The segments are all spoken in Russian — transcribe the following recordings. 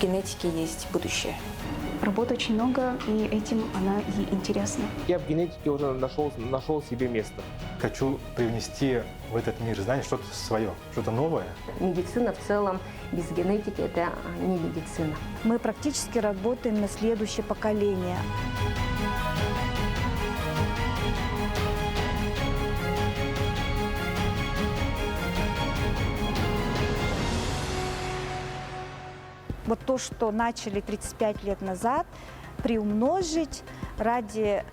генетике есть будущее. Работы очень много, и этим она и интересна. Я в генетике уже нашел себе место. Хочу привнести в этот мир знания что-то свое, что-то новое. Медицина в целом без генетики – это не медицина. Мы практически работаем на следующее поколение. Вот то, что начали 35 лет назад, приумножить ради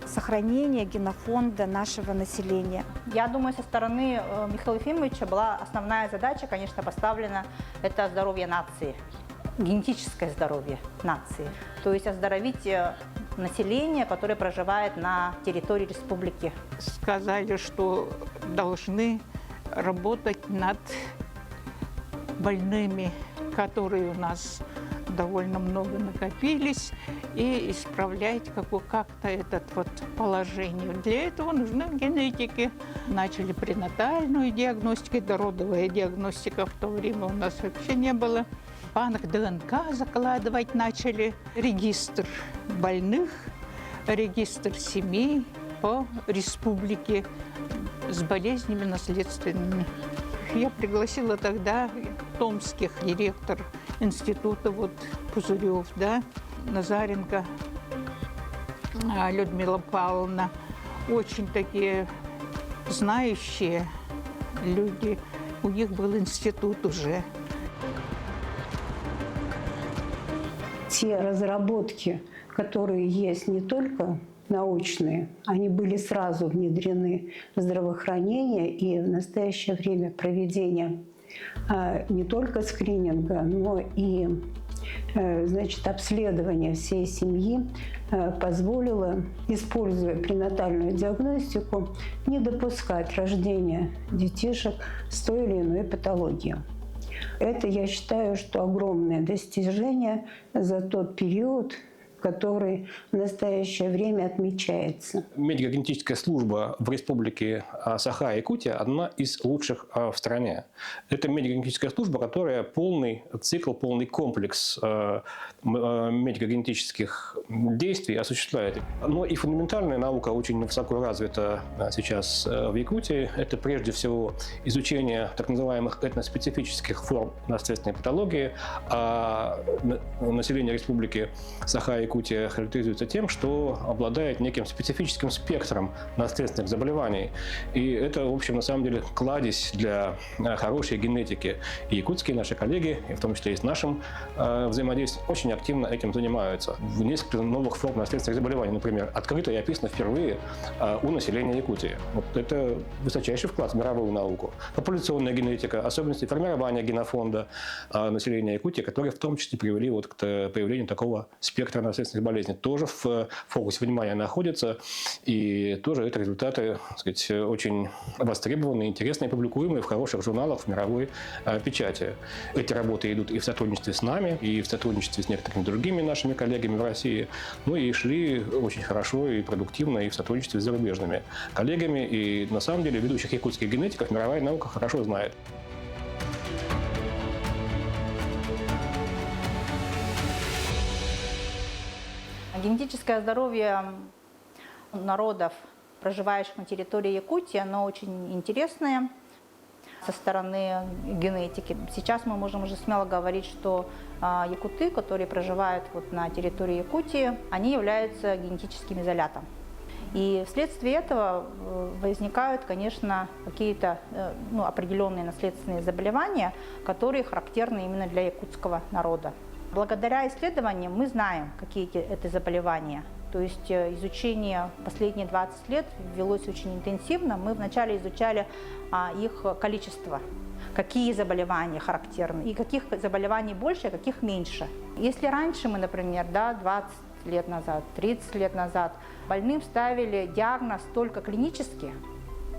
сохранения генофонда нашего населения. Я думаю, со стороны Михаила Ефимовича была основная задача, конечно, поставлена – это здоровье нации, генетическое здоровье нации. То есть оздоровить население, которое проживает на территории республики. Сказали, что должны работать над больными, которые у нас довольно много накопились, и исправлять как-то это положение. Для этого нужны генетики. Начали пренатальную диагностику, дородовая диагностика в то время у нас вообще не было. Банк ДНК закладывать начали, регистр больных, регистр семей по республике с болезнями наследственными. Я пригласила тогда томских директор института Пузырев, Назаренко Людмила Павловна. Очень такие знающие люди. У них был институт уже. Те разработки, которые есть не только научные, они были сразу внедрены в здравоохранение, и в настоящее время проведение не только скрининга, но и обследование всей семьи позволило, используя пренатальную диагностику, не допускать рождения детишек с той или иной патологией. Это, я считаю, что огромное достижение за тот период, который в настоящее время отмечается. Медико-генетическая служба в республике Саха-Якутия одна из лучших в стране. Это медико-генетическая служба, которая полный цикл, полный комплекс медико-генетических действий осуществляет. Но и фундаментальная наука очень высоко развита сейчас в Якутии. Это прежде всего изучение так называемых этноспецифических форм наследственной патологии. Население республики Саха-Якутия характеризуется тем, что обладает неким специфическим спектром наследственных заболеваний. И это, в общем, на самом деле кладезь для хорошей генетики. И якутские наши коллеги, в том числе и с нашим взаимодействием, очень активно этим занимаются. В несколько новых форм наследственных заболеваний, например, открыто и описано впервые у населения Якутии. Это высочайший вклад в мировую науку. Популяционная генетика, особенности формирования генофонда населения Якутии, которые в том числе привели к появлению такого спектра наследственных болезней, тоже в фокусе внимания находятся. И тоже это результаты, так сказать, очень востребованные, интересные, публикуемые в хороших журналах, в мировой печати. Эти работы идут и в сотрудничестве с нами, и в сотрудничестве с некоторыми другими нашими коллегами в России. Ну и шли очень хорошо и продуктивно и в сотрудничестве с зарубежными коллегами. И на самом деле ведущих якутских генетиков мировая наука хорошо знает. Генетическое здоровье народов, проживающих на территории Якутии, оно очень интересное со стороны генетики. Сейчас мы можем уже смело говорить, что якуты, которые проживают на территории Якутии, они являются генетическим изолятом. И вследствие этого возникают, конечно, какие-то определенные наследственные заболевания, которые характерны именно для якутского народа. Благодаря исследованиям мы знаем, какие это заболевания. То есть изучение последние 20 лет велось очень интенсивно. Мы вначале изучали их количество, какие заболевания характерны, и каких заболеваний больше, а каких меньше. Если раньше мы, например, 20 лет назад, 30 лет назад больным ставили диагноз только клинически,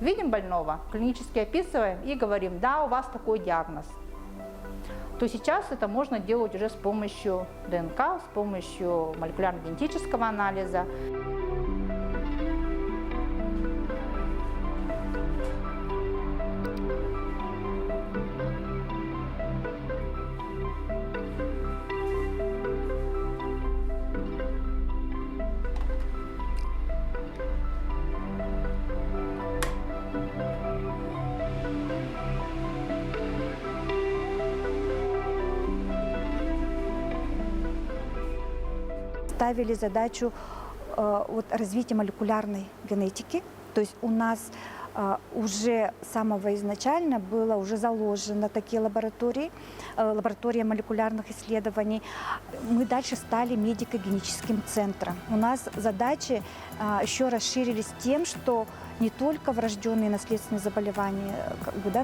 видим больного, клинически описываем и говорим: да, у вас такой диагноз, то сейчас это можно делать уже с помощью ДНК, с помощью молекулярно-генетического анализа. ставили задачу вот, развития молекулярной генетики. То есть у нас уже с самого изначально было уже заложено такие лаборатории, лаборатория молекулярных исследований. Мы дальше стали медико-генетическим центром. У нас задачи еще расширились тем, что не только врожденные наследственные заболевания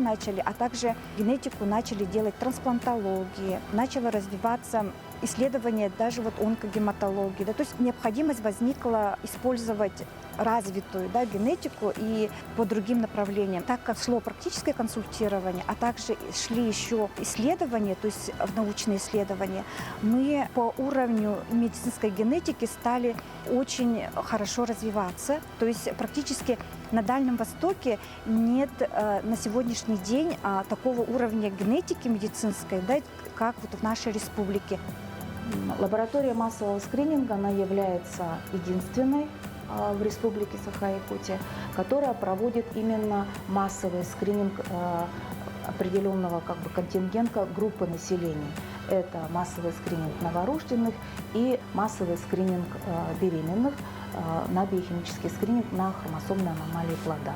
начали, а также генетику начали делать трансплантологии, начало развиваться исследования даже вот онкогематологии. То есть необходимость возникла использовать развитую генетику и по другим направлениям. Так как шло практическое консультирование, а также шли еще исследования, то есть научные исследования, мы по уровню медицинской генетики стали очень хорошо развиваться. То есть практически на Дальнем Востоке нет на сегодняшний день такого уровня генетики медицинской, как вот в нашей республике. Лаборатория массового скрининга, она является единственной в Республике Саха-Якутия, которая проводит именно массовый скрининг определенного контингента группы населения. Это массовый скрининг новорожденных и массовый скрининг беременных на биохимический скрининг на хромосомные аномалии плода.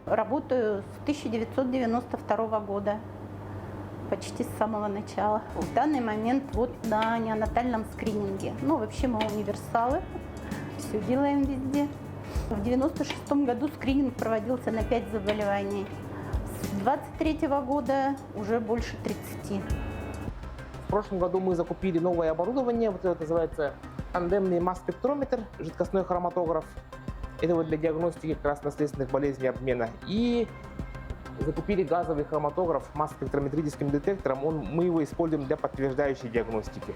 Работаю с 1992 года, почти с самого начала. В данный момент вот на неонатальном скрининге. Ну, вообще мы универсалы, все делаем везде. В 1996 году скрининг проводился на 5 заболеваний. С 2023 года уже больше 30. В прошлом году мы закупили новое оборудование, вот это называется тандемный масс-спектрометр, жидкостной хроматограф. Это вот для диагностики как раз наследственных болезней обмена. И закупили газовый хроматограф масс-спектрометрическим детектором. Мы его используем для подтверждающей диагностики.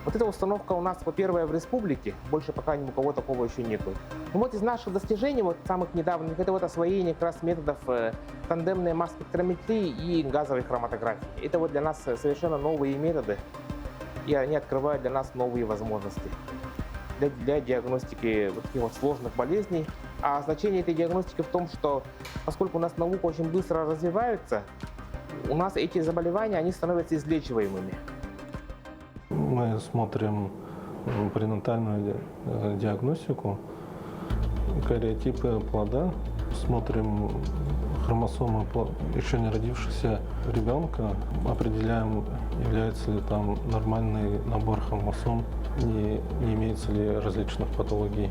Вот эта установка у нас первая в республике. Больше пока ни у кого такого еще нету. Но вот из наших достижений, вот самых недавних, это вот освоение как раз методов тандемной масс-спектрометрии и газовой хроматографии. Это вот для нас совершенно новые методы. И они открывают для нас новые возможности для диагностики вот таких вот сложных болезней. А значение этой диагностики в том, что поскольку у нас наука очень быстро развивается, у нас эти заболевания, они становятся излечиваемыми. Мы смотрим пренатальную диагностику, кариотипы плода, смотрим хромосомы еще не родившегося ребенка, определяем, является ли там нормальный набор хромосом, не имеется ли различных патологий.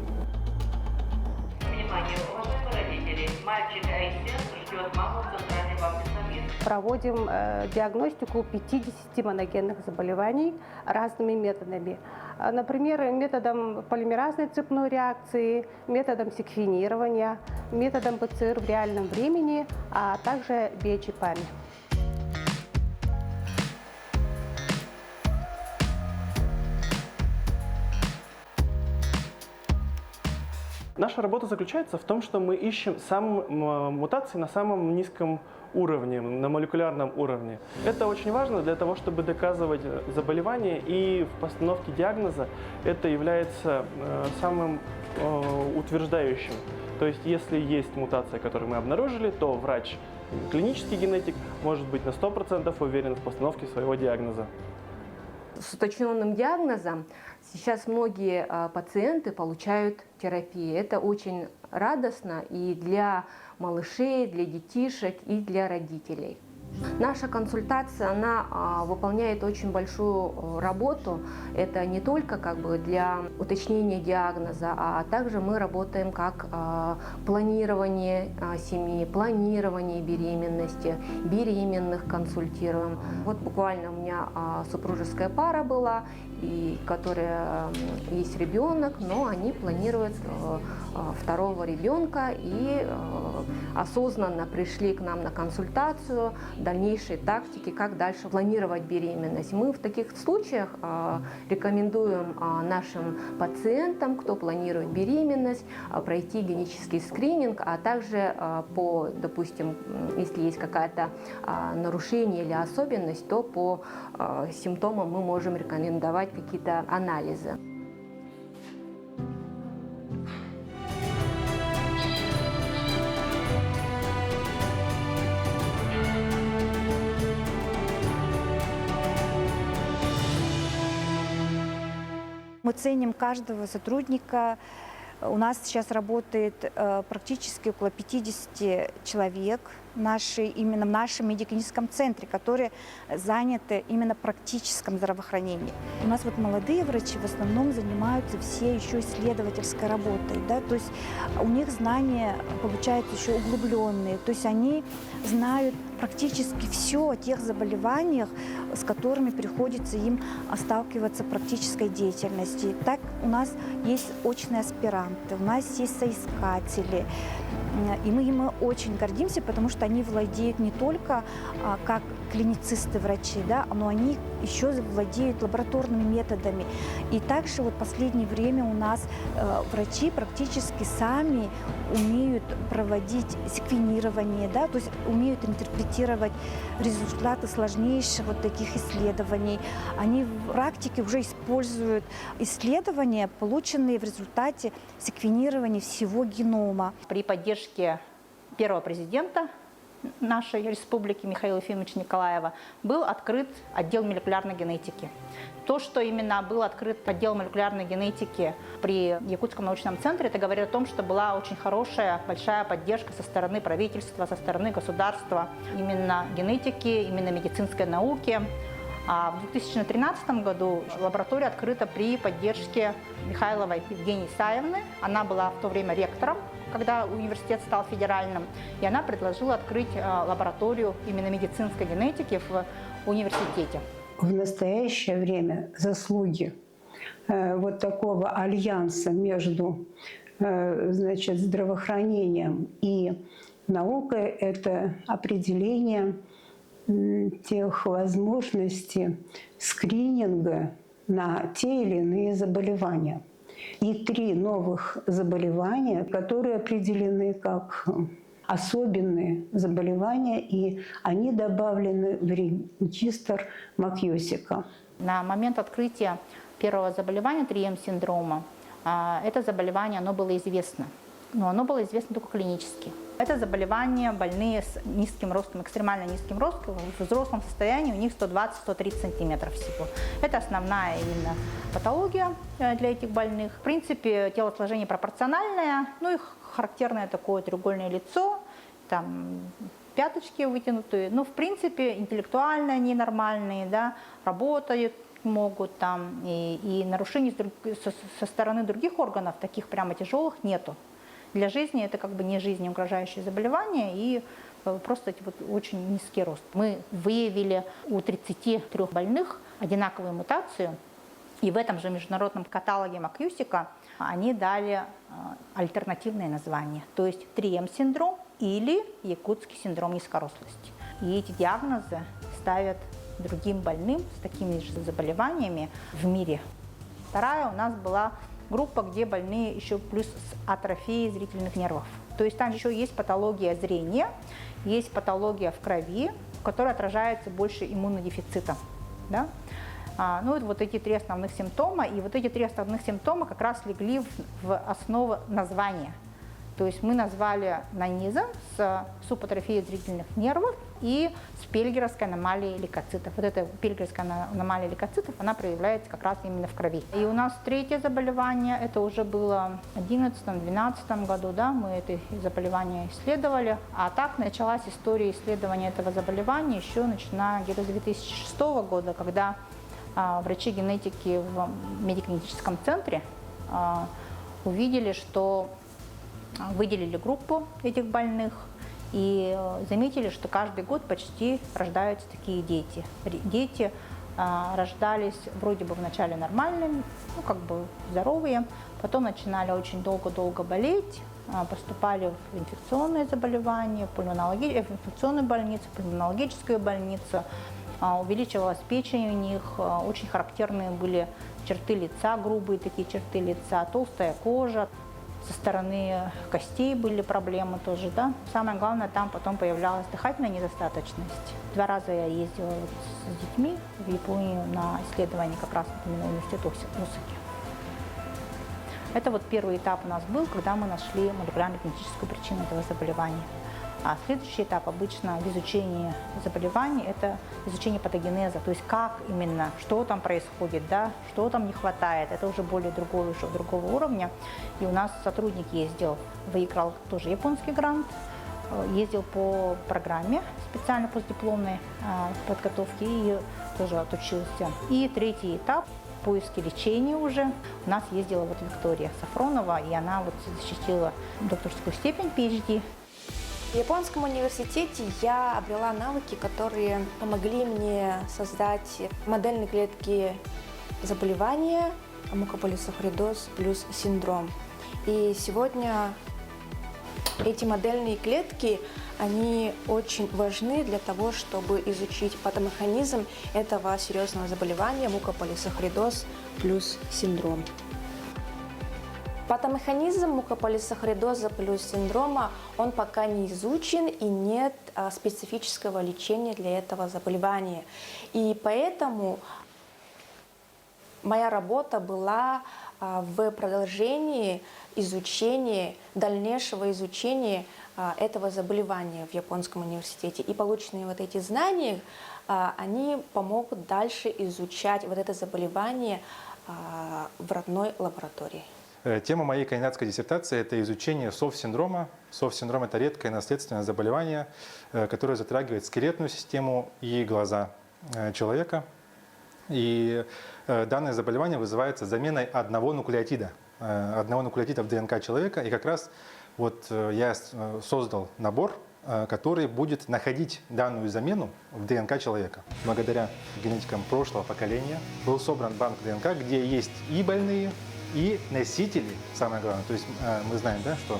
Внимание, уважаемые родители, мальчик Айсен ждет маму в центральной бабке. Проводим диагностику 50 моногенных заболеваний разными методами. Например, методом полимеразной цепной реакции, методом секвенирования, методом ПЦР в реальном времени, а также биочипами. Наша работа заключается в том, что мы ищем мутации на самом низком уровне, на молекулярном уровне. Это очень важно для того, чтобы доказывать заболевание, и в постановке диагноза это является самым утверждающим. То есть, если есть мутация, которую мы обнаружили, то врач, клинический генетик, может быть на 100% уверен в постановке своего диагноза. С уточненным диагнозом сейчас многие пациенты получают терапию. Это очень радостно и для малышей, для детишек, и для родителей. Наша консультация, она выполняет очень большую работу. Это не только для уточнения диагноза, а также мы работаем как планирование семьи, планирование беременности, беременных консультируем. Вот буквально у меня супружеская пара была, и которая есть ребенок, но они планируют второго ребенка, и осознанно пришли к нам на консультацию дальнейшей тактики, как дальше планировать беременность. Мы в таких случаях рекомендуем нашим пациентам, кто планирует беременность, пройти генетический скрининг, а также допустим, если есть какое-то нарушение или особенность, то по симптомам мы можем рекомендовать какие-то анализы. Мы ценим каждого сотрудника. У нас сейчас работает практически около 50 человек именно в нашем медико-клиническом центре, которые заняты именно в практическом здравоохранении. У нас вот молодые врачи в основном занимаются все еще исследовательской работой, да, то есть у них знания получаются еще углубленные, то есть они знают практически все о тех заболеваниях, с которыми приходится им сталкиваться в практической деятельности. Так у нас есть очные аспиранты, у нас есть соискатели, и мы им очень гордимся, потому что они владеют не только как клиницисты-врачи, да, но они еще владеют лабораторными методами. И также вот в последнее время у нас врачи практически сами умеют проводить секвенирование, да, то есть умеют интерпретировать результаты сложнейших вот таких исследований. Они в практике уже используют исследования, полученные в результате секвенирования всего генома. При поддержке первого президента нашей республики Михаила Ефимовича Николаева был открыт отдел молекулярной генетики. То, что именно был открыт отдел молекулярной генетики при Якутском научном центре, это говорит о том, что была очень хорошая, большая поддержка со стороны правительства, со стороны государства именно генетики, именно медицинской науки. А в 2013 году лаборатория открыта при поддержке Михайловой Евгении Исаевны. Она была в то время ректором, когда университет стал федеральным, и она предложила открыть лабораторию именно медицинской генетики в университете. В настоящее время заслуги вот такого альянса между здравоохранением и наукой – это определение тех возможностей скрининга на те или иные заболевания. И 3 новых заболевания, которые определены как особенные заболевания, и они добавлены в регистр Макьосика. На момент открытия первого заболевания, 3М-синдрома, это заболевание оно было известно, но оно было известно только клинически. Это заболевание больные с низким ростом, экстремально низким ростом, в взрослом состоянии у них 120-130 сантиметров всего. Это основная именно патология для этих больных. В принципе, телосложение пропорциональное, ну и характерное такое треугольное лицо, там пяточки вытянутые, но в принципе интеллектуально они нормальные, да, работают могут там, и нарушений со стороны других органов, таких прямо тяжелых, нету. Для жизни это как бы не жизнеугрожающее заболевание и просто вот очень низкий рост. Мы выявили у 33 больных одинаковую мутацию, и в этом же международном каталоге Макьосика они дали альтернативное название, то есть 3М-синдром или якутский синдром низкорослости. И эти диагнозы ставят другим больным с такими же заболеваниями в мире. Вторая у нас была группа, где больные еще плюс с атрофией зрительных нервов. То есть там еще есть патология зрения, есть патология в крови, в которой отражается больше иммунодефицита. Да? Ну вот эти 3 основных симптома, и вот эти 3 основных симптома как раз легли в основу названия. То есть мы назвали нанизм с субатрофией зрительных нервов и с пельгеровской аномалией лейкоцитов. Вот эта пельгеровская аномалия лейкоцитов, она проявляется как раз именно в крови. И у нас 3-е заболевание, это уже было в 2011-2012 году, да, мы это заболевание исследовали. А так началась история исследования этого заболевания еще начиная где-то с 2006 года, когда врачи-генетики в медико-генетическом центре увидели, что выделили группу этих больных и заметили, что каждый год почти рождаются такие дети. Дети рождались вроде бы вначале нормальными, ну как бы здоровые, потом начинали очень долго-долго болеть, поступали в инфекционные заболевания, в инфекционную больницу, в пульмонологическую больницу. Увеличивалась печень у них, очень характерные были черты лица, грубые такие черты лица, толстая кожа. Со стороны костей были проблемы тоже, да. Самое главное, там потом появлялась дыхательная недостаточность. 2 раза я ездила с детьми в Японию на исследование как раз именно в университет Осаки. Это вот первый этап у нас был, когда мы нашли молекулярно-генетическую причину этого заболевания. А следующий этап обычно в изучении заболеваний – это изучение патогенеза, то есть как именно, что там происходит, да, что там не хватает. Это уже более другого уровня. И у нас сотрудник ездил, выиграл тоже японский грант, ездил по программе специально постдипломной подготовки и тоже отучился. И третий этап – поиски лечения уже. У нас ездила вот Виктория Сафронова, и она вот защитила докторскую степень PhD. В Японском университете я обрела навыки, которые помогли мне создать модельные клетки заболевания мукополисахаридоз плюс синдром. И сегодня эти модельные клетки, они очень важны для того, чтобы изучить патомеханизм этого серьезного заболевания мукополисахаридоз плюс синдром. Патомеханизм мукополисахаридоза плюс синдрома, он пока не изучен и нет специфического лечения для этого заболевания. И поэтому моя работа была в продолжении дальнейшего изучения этого заболевания в Японском университете. И полученные вот эти знания, они помогут дальше изучать вот это заболевание в родной лаборатории. Тема моей кандидатской диссертации – это изучение СОВ-синдрома. СОВ-синдром – это редкое наследственное заболевание, которое затрагивает скелетную систему и глаза человека. И данное заболевание вызывается заменой одного нуклеотида в ДНК человека. И как раз вот я создал набор, который будет находить данную замену в ДНК человека. Благодаря генетикам прошлого поколения был собран банк ДНК, где есть и больные, и носители, самое главное. То есть мы знаем, да, что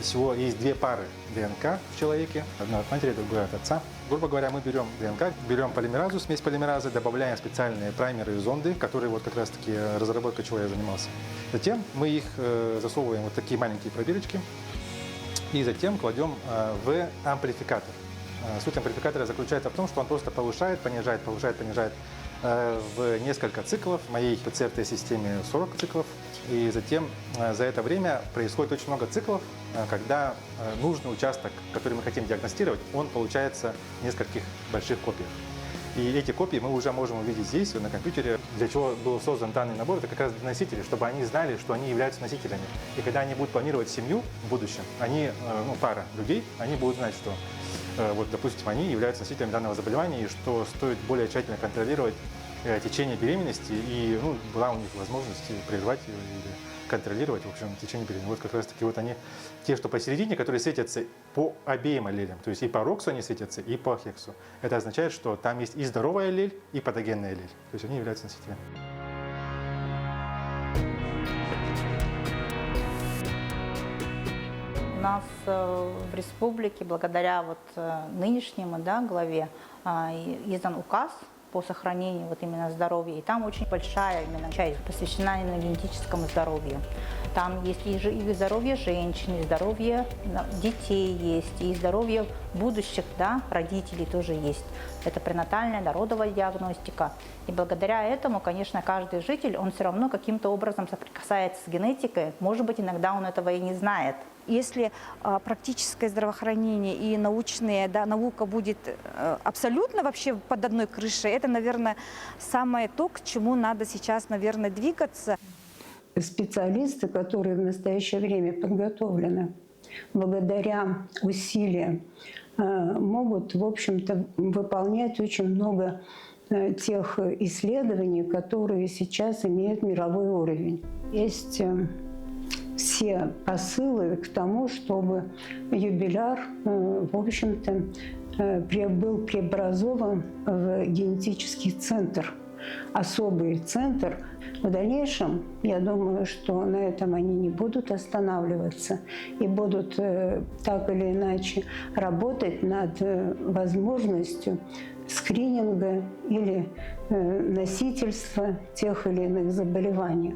всего есть 2 пары ДНК в человеке, одна от матери, другая от отца. Грубо говоря, мы берем ДНК, берем полимеразу, смесь полимеразы, добавляем специальные праймеры и зонды, которые вот как раз-таки разработкой чего я занимался. Затем мы их засовываем в вот такие маленькие пробирочки и затем кладем в амплификатор. Суть амплификатора заключается в том, что он просто повышает, понижает в несколько циклов. В моей ПЦР-системе 40 циклов. И затем за это время происходит очень много циклов, когда нужный участок, который мы хотим диагностировать, он получается в нескольких больших копиях. И эти копии мы уже можем увидеть здесь, на компьютере. Для чего был создан данный набор, это как раз для носителей, чтобы они знали, что они являются носителями. И когда они будут планировать семью в будущем, пара людей, они будут знать, что вот, допустим, они являются носителями данного заболевания, и что стоит более тщательно контролировать течение беременности, и была у них возможность прервать ее или контролировать, в общем, течение беременности. Вот как раз-таки вот они, те, что посередине, которые светятся по обеим аллелям, то есть и по роксу они светятся, и по хексу. Это означает, что там есть и здоровая аллель, и патогенная аллель, то есть они являются носителями. У нас в республике, благодаря вот нынешнему главе, издан указ по сохранению вот именно здоровья. И там очень большая именно часть посвящена именно генетическому здоровью. Там есть и здоровье женщин, и здоровье детей есть, и здоровье будущих родителей тоже есть. Это пренатальная, родовая диагностика. И благодаря этому, конечно, каждый житель, он все равно каким-то образом соприкасается с генетикой. Может быть, иногда он этого и не знает. Если практическое здравоохранение и наука будет абсолютно вообще под одной крышей, это, наверное, самое то, к чему надо сейчас, наверное, двигаться. Специалисты, которые в настоящее время подготовлены благодаря усилиям, могут, в общем-то, выполнять очень много тех исследований, которые сейчас имеют мировой уровень. Есть все посылы к тому, чтобы юбиляр, в общем-то, был преобразован в генетический центр, особый центр. В дальнейшем, я думаю, что на этом они не будут останавливаться и будут так или иначе работать над возможностью скрининга или носительства тех или иных заболеваний.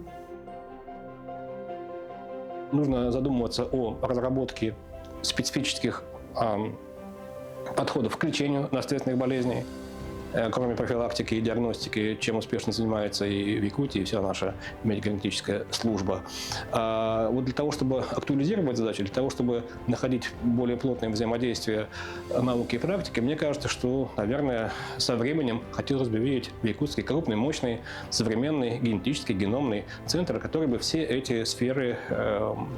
Нужно задумываться о разработке специфических подходов к лечению наследственных болезней, кроме профилактики и диагностики, чем успешно занимается и в Якутии, и вся наша медико-генетическая служба. Вот для того, чтобы актуализировать задачи, для того, чтобы находить более плотное взаимодействие науки и практики, мне кажется, что, наверное, со временем хотелось бы видеть в Якутске крупный, мощный, современный генетический, геномный центр, который бы все эти сферы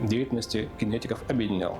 деятельности генетиков объединял.